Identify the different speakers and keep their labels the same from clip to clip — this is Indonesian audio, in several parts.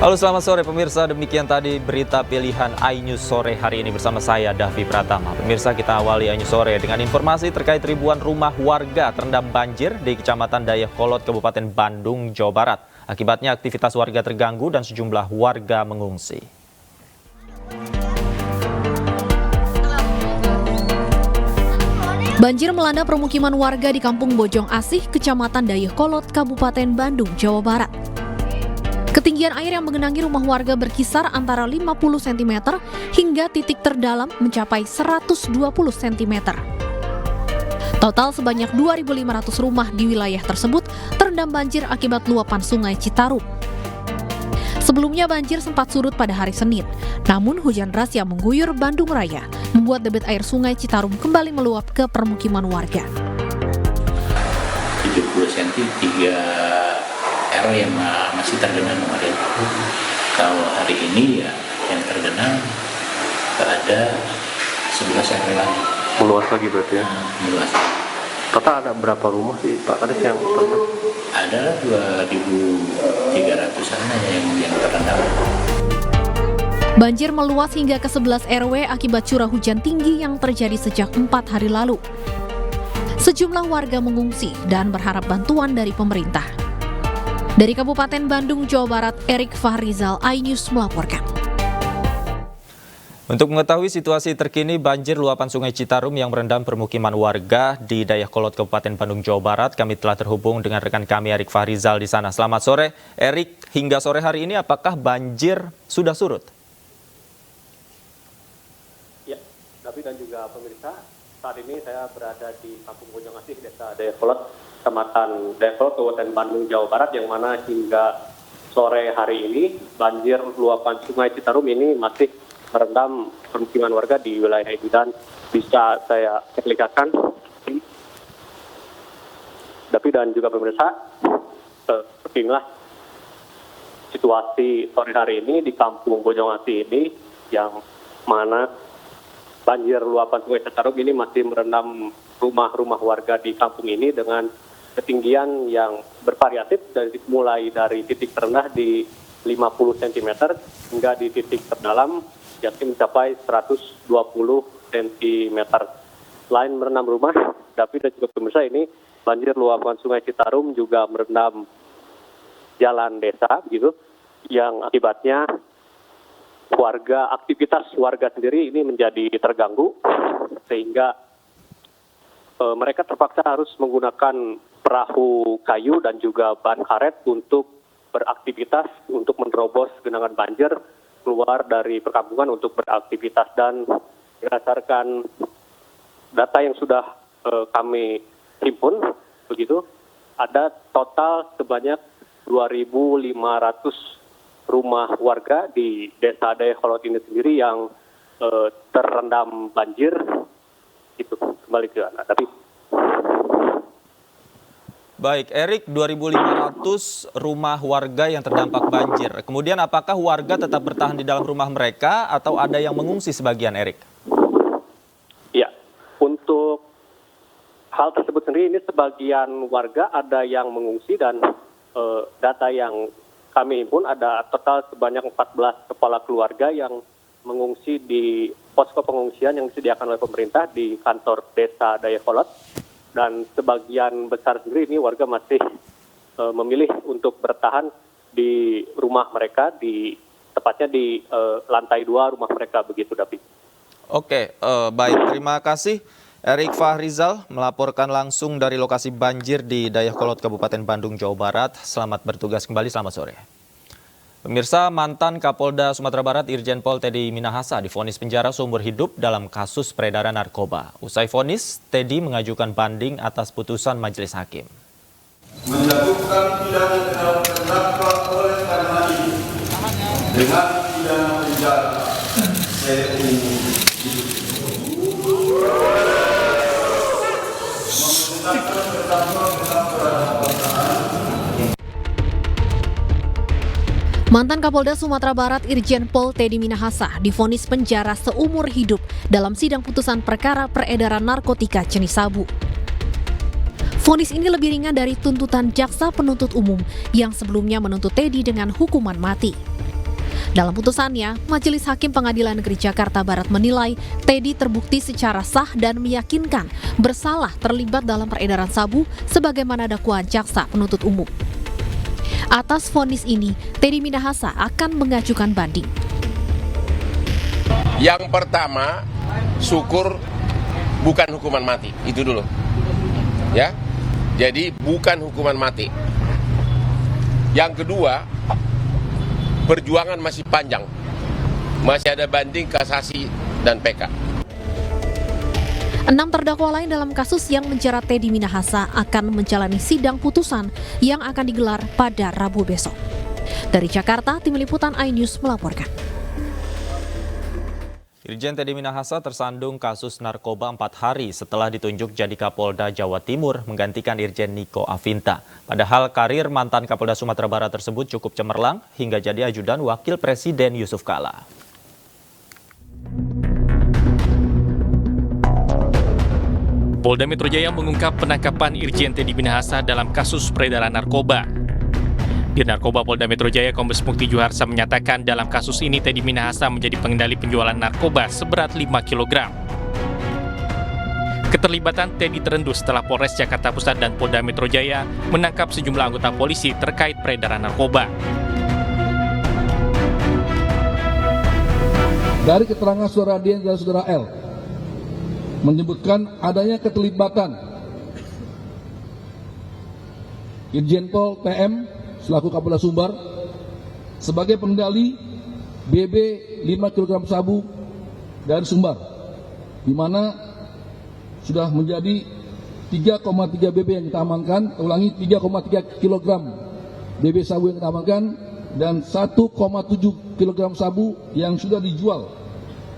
Speaker 1: Halo, selamat sore pemirsa, demikian tadi berita pilihan iNews sore hari ini bersama saya Davi Pratama. Pemirsa, kita awali iNews sore dengan informasi terkait ribuan rumah warga terendam banjir di Kecamatan Dayakolot, Kabupaten Bandung, Jawa Barat. Akibatnya aktivitas warga terganggu dan sejumlah warga mengungsi.
Speaker 2: Banjir melanda permukiman warga di Kampung Bojong Asih, Kecamatan Dayakolot, Kabupaten Bandung, Jawa Barat. Ketinggian air yang menggenangi rumah warga berkisar antara 50 cm hingga titik terdalam mencapai 120 cm. Total sebanyak 2.500 rumah di wilayah tersebut terendam banjir akibat luapan Sungai Citarum. Sebelumnya banjir sempat surut pada hari Senin, namun hujan deras yang mengguyur Bandung Raya membuat debit air Sungai Citarum kembali meluap ke permukiman warga.
Speaker 3: 70 cm 3 RW yang masih tergenang kemarin. Kalau hari ini ya yang tergenang ada 11 RW lagi.
Speaker 4: Meluas lagi berarti ya?
Speaker 3: Meluas.
Speaker 4: Total ada berapa rumah sih Pak Kades yang terendam?
Speaker 3: Ada 2.300-an yang terendam.
Speaker 2: Banjir meluas hingga ke 11 RW akibat curah hujan tinggi yang terjadi sejak 4 hari lalu. Sejumlah warga mengungsi dan berharap bantuan dari pemerintah. Dari Kabupaten Bandung, Jawa Barat, Erik Fahrizal, iNews melaporkan.
Speaker 1: Untuk mengetahui situasi terkini banjir luapan Sungai Citarum yang merendam permukiman warga di Dayakolot, Kabupaten Bandung, Jawa Barat, kami telah terhubung dengan rekan kami Erik Fahrizal di sana. Selamat sore, Erik. Hingga sore hari ini apakah banjir sudah surut?
Speaker 5: Ya, Davi dan juga pemirsa, saat ini saya berada di Kampung Bojong Asih, Desa Dayakolot, Kecamatan Dayakolot, Kabupaten Bandung, Jawa Barat, yang mana hingga sore hari ini banjir luapan Sungai Citarum ini masih merendam permukiman warga di wilayah itu, dan bisa saya perlihatkan, Davi dan juga pemirsa, beginilah situasi sore hari ini di Kampung Bojong Asih ini, yang mana banjir luapan Sungai Citarum ini masih merendam rumah-rumah warga di kampung ini dengan ketinggian yang bervariatif, mulai dari titik terendah di 50 cm hingga di titik terdalam yakni mencapai 120 cm. Selain merendam rumah, David dan juga pemirsa, ini banjir luapan Sungai Citarum juga merendam jalan desa, gitu, yang akibatnya aktivitas warga sendiri ini menjadi terganggu, sehingga mereka terpaksa harus menggunakan perahu kayu dan juga ban karet untuk beraktivitas, untuk menerobos genangan banjir keluar dari perkampungan untuk beraktivitas. Dan berdasarkan data yang sudah kami himpun, begitu, ada total sebanyak 2.500 rumah warga di Desa Dayakolot ini sendiri yang terendam banjir. Itu kembali ke Anda, tapi
Speaker 1: Baik, Erik, 2.500 rumah warga yang terdampak banjir. Kemudian apakah warga tetap bertahan di dalam rumah mereka atau ada yang mengungsi sebagian, Erik?
Speaker 5: ya, untuk hal tersebut sendiri ini sebagian warga ada yang mengungsi, dan data yang kami himpun ada total sebanyak 14 kepala keluarga yang mengungsi di posko pengungsian yang disediakan oleh pemerintah di kantor Desa Dayakolot, dan sebagian besar sendiri ini warga masih memilih untuk bertahan di rumah mereka, tepatnya di lantai 2 rumah mereka, begitu, David.
Speaker 1: Oke, baik, terima kasih Erik Fahrizal melaporkan langsung dari lokasi banjir di Dayakolot, Kabupaten Bandung, Jawa Barat. Selamat bertugas kembali, selamat sore. Pemirsa, mantan Kapolda Sumatera Barat Irjen Pol Teddy Minahasa divonis penjara seumur hidup dalam kasus peredaran narkoba. Usai vonis, Teddy mengajukan banding atas putusan majelis hakim.
Speaker 6: Menjatuhkan pidana terhadap terdakwa oleh karena ini dengan pidana penjara seumur hidup. Memerintahkan terdakwa
Speaker 2: Mantan Kapolda Sumatera Barat Irjen Pol Teddy Minahasa divonis penjara seumur hidup dalam sidang putusan perkara peredaran narkotika jenis sabu. Vonis ini lebih ringan dari tuntutan jaksa penuntut umum yang sebelumnya menuntut Teddy dengan hukuman mati. Dalam putusannya, Majelis Hakim Pengadilan Negeri Jakarta Barat menilai Teddy terbukti secara sah dan meyakinkan bersalah terlibat dalam peredaran sabu sebagaimana dakwaan jaksa penuntut umum. Atas vonis ini, Teddy Minahasa akan mengajukan banding.
Speaker 7: Yang pertama, syukur bukan hukuman mati, itu dulu. Ya. Jadi bukan hukuman mati. Yang kedua, perjuangan masih panjang. Masih ada banding, kasasi, dan PK.
Speaker 2: 6 terdakwa lain dalam kasus yang menjerat Teddy Minahasa akan menjalani sidang putusan yang akan digelar pada Rabu besok. Dari Jakarta, Tim Liputan iNews melaporkan.
Speaker 1: Irjen Teddy Minahasa tersandung kasus narkoba 4 hari setelah ditunjuk jadi Kapolda Jawa Timur menggantikan Irjen Niko Afinta. Padahal karir mantan Kapolda Sumatera Barat tersebut cukup cemerlang hingga jadi ajudan Wakil Presiden Yusuf Kala.
Speaker 8: Polda Metro Jaya mengungkap penangkapan Irjen Teddy Minahasa dalam kasus peredaran narkoba. Di Narkoba Polda Metro Jaya, Kombes Mukti Juharsa menyatakan dalam kasus ini Teddy Minahasa menjadi pengendali penjualan narkoba seberat 5 kg. Keterlibatan Teddy terendus setelah Polres Jakarta Pusat dan Polda Metro Jaya menangkap sejumlah anggota polisi terkait peredaran narkoba.
Speaker 9: Dari keterangan saudara D dan saudara L menyebutkan adanya keterlibatan Irjen Pol TM selaku Kapolda Sumbar sebagai pengendali BB 5 kg sabu dari Sumbar, di mana sudah menjadi 3,3 BB yang kita amankan, 3,3 kg BB sabu yang kita amankan, dan 1,7 kg sabu yang sudah dijual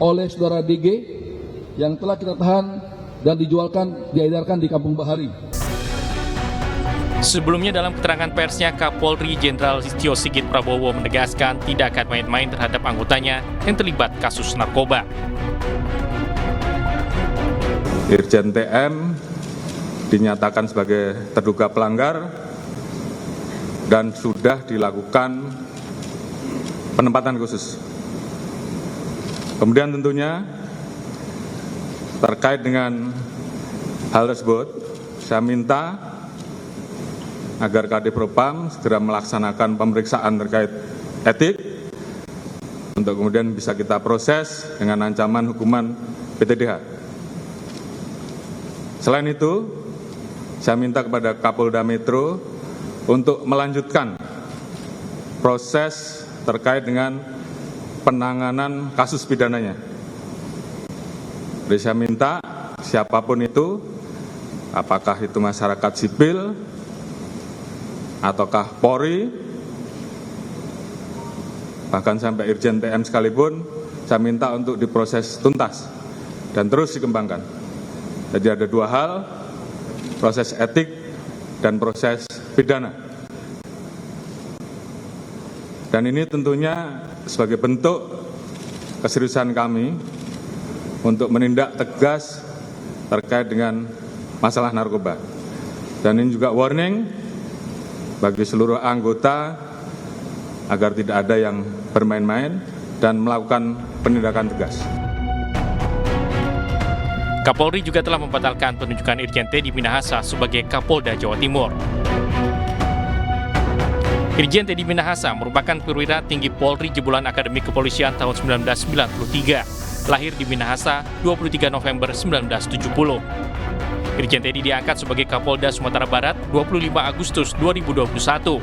Speaker 9: oleh saudara DG yang telah kita tahan dan diedarkan di Kampung Bahari.
Speaker 8: Sebelumnya dalam keterangan persnya, Kapolri Jenderal Listio Sigit Prabowo menegaskan tidak akan main-main terhadap anggotanya yang terlibat kasus narkoba.
Speaker 10: Irjen TM dinyatakan sebagai terduga pelanggar dan sudah dilakukan penempatan khusus. Kemudian tentunya terkait dengan hal tersebut, saya minta agar Kadipropam segera melaksanakan pemeriksaan terkait etik untuk kemudian bisa kita proses dengan ancaman hukuman PTDH. Selain itu, saya minta kepada Kapolda Metro untuk melanjutkan proses terkait dengan penanganan kasus pidananya. Jadi saya minta siapapun itu, apakah itu masyarakat sipil, ataukah Polri, bahkan sampai Irjen TM sekalipun, saya minta untuk diproses tuntas dan terus dikembangkan. Jadi ada dua hal, proses etik dan proses pidana. Dan ini tentunya sebagai bentuk keseriusan kami untuk menindak tegas terkait dengan masalah narkoba. Dan ini juga warning bagi seluruh anggota agar tidak ada yang bermain-main dan melakukan penindakan tegas.
Speaker 8: Kapolri juga telah membatalkan penunjukan Irjen Teddy Minahasa sebagai Kapolda Jawa Timur. Irjen Teddy Minahasa merupakan perwira tinggi Polri jebolan Akademi Kepolisian tahun 1993. Lahir di Minahasa 23 November 1970. Irjen Teddy diangkat sebagai Kapolda Sumatera Barat 25 Agustus 2021.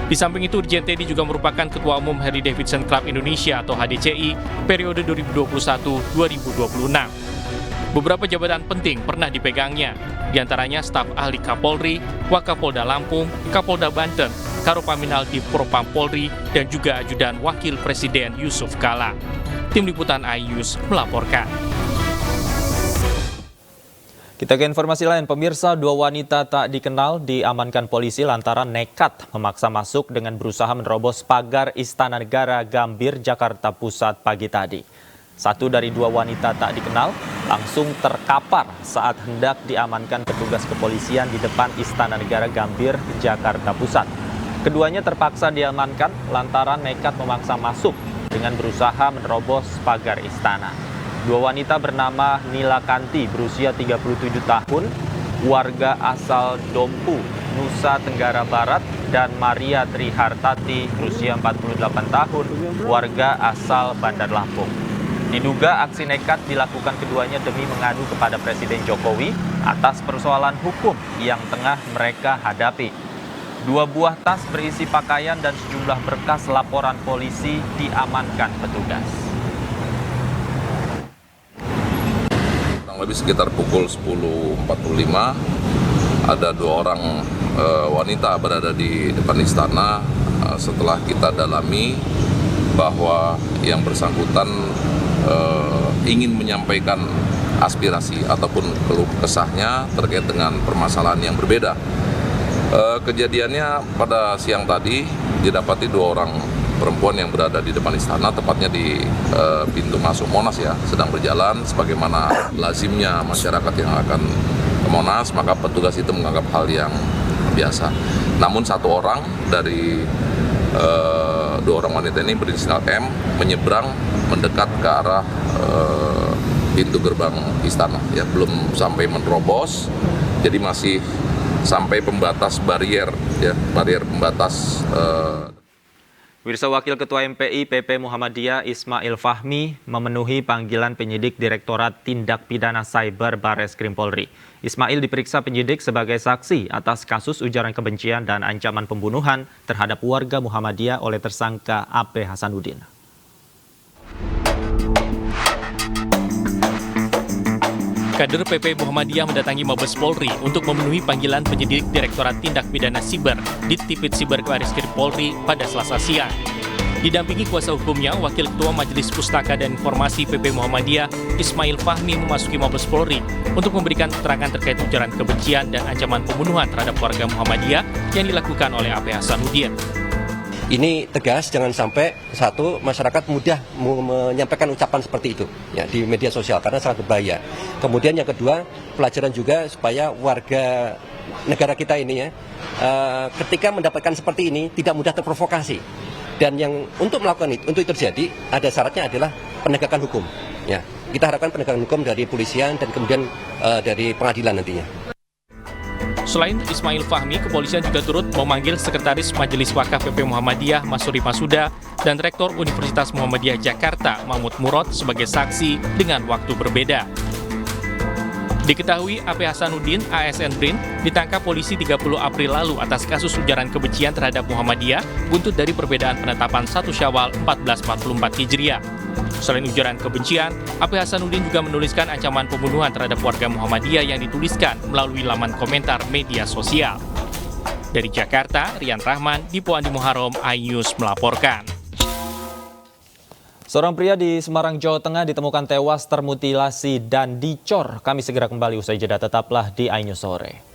Speaker 8: Di samping itu, Irjen Teddy juga merupakan Ketua Umum Harley Davidson Club Indonesia atau HDCI periode 2021-2026. Beberapa jabatan penting pernah dipegangnya, diantaranya staf ahli Kapolri, Wakapolda Lampung, Kapolda Banten, Karopaminal di Propam Polri, dan juga ajudan Wakil Presiden Yusuf Kala. Tim Liputan iNews melaporkan.
Speaker 1: Kita ke informasi lain, pemirsa, 2 wanita tak dikenal diamankan polisi lantaran nekat memaksa masuk dengan berusaha menerobos pagar Istana Negara Gambir, Jakarta Pusat pagi tadi. 1 dari 2 wanita tak dikenal langsung terkapar saat hendak diamankan petugas kepolisian di depan Istana Negara Gambir, Jakarta Pusat. Keduanya terpaksa diamankan lantaran nekat memaksa masuk dengan berusaha menerobos pagar istana. Dua wanita bernama Nila Kanti berusia 37 tahun, warga asal Dompu, Nusa Tenggara Barat, dan Maria Trihartati berusia 48 tahun, warga asal Bandar Lampung. Diduga aksi nekat dilakukan keduanya demi mengadu kepada Presiden Jokowi atas persoalan hukum yang tengah mereka hadapi. 2 buah tas berisi pakaian dan sejumlah berkas laporan polisi diamankan petugas.
Speaker 11: Kurang lebih sekitar pukul 10.45 ada 2 orang wanita berada di depan istana. Setelah kita dalami bahwa yang bersangkutan ingin menyampaikan aspirasi ataupun keluh kesahnya terkait dengan permasalahan yang berbeda. Kejadiannya pada siang tadi didapati 2 orang perempuan yang berada di depan istana, tepatnya di pintu masuk Monas ya, sedang berjalan sebagaimana lazimnya masyarakat yang akan ke Monas, maka petugas itu menganggap hal yang biasa. Namun 1 orang dari 2 orang wanita ini berinisial M menyeberang mendekat ke arah pintu gerbang istana ya, belum sampai menerobos, jadi masih sampai pembatas barier ya, barier pembatas.
Speaker 1: Wirsa Wakil Ketua MPI PP Muhammadiyah Ismail Fahmi memenuhi panggilan penyidik Direktorat Tindak Pidana Cyber Barreskrim Polri. Ismail diperiksa penyidik sebagai saksi atas kasus ujaran kebencian dan ancaman pembunuhan terhadap warga Muhammadiyah oleh tersangka AP Hasanuddin.
Speaker 8: Kader PP Muhammadiyah mendatangi Mabes Polri untuk memenuhi panggilan penyidik Direktorat Tindak Pidana Siber Ditpid Siber Barreskrim Polri pada Selasa siang. Didampingi kuasa hukumnya, Wakil Ketua Majelis Pustaka dan Informasi PP Muhammadiyah Ismail Fahmi memasuki Mabes Polri untuk memberikan keterangan terkait ujaran kebencian dan ancaman pembunuhan terhadap warga Muhammadiyah yang dilakukan oleh AP Hasanuddin.
Speaker 12: Ini tegas, jangan sampai satu, masyarakat mudah menyampaikan ucapan seperti itu ya di media sosial karena sangat berbahaya. Kemudian yang kedua, pelajaran juga supaya warga negara kita ini ya ketika mendapatkan seperti ini tidak mudah terprovokasi. Dan yang untuk melakukan itu, untuk itu terjadi, ada syaratnya adalah penegakan hukum. Ya, kita harapkan penegakan hukum dari polisian dan kemudian dari pengadilan nantinya.
Speaker 8: Selain Ismail Fahmi, kepolisian juga turut memanggil Sekretaris Majelis Wakaf PP Muhammadiyah Masuri Masuda dan Rektor Universitas Muhammadiyah Jakarta Mahmud Murad sebagai saksi dengan waktu berbeda. Diketahui AP Hasanuddin ASN BRIN ditangkap polisi 30 April lalu atas kasus ujaran kebencian terhadap Muhammadiyah buntut dari perbedaan penetapan 1 Syawal 1444 Hijriah. Selain ujaran kebencian, AP Hasanuddin juga menuliskan ancaman pembunuhan terhadap warga Muhammadiyah yang dituliskan melalui laman komentar media sosial. Dari Jakarta, Rian Rahman, Dipo Andi Muharram, iNews melaporkan.
Speaker 1: Seorang pria di Semarang, Jawa Tengah ditemukan tewas termutilasi dan dicor. Kami segera kembali usai jeda, tetaplah di iNews Sore.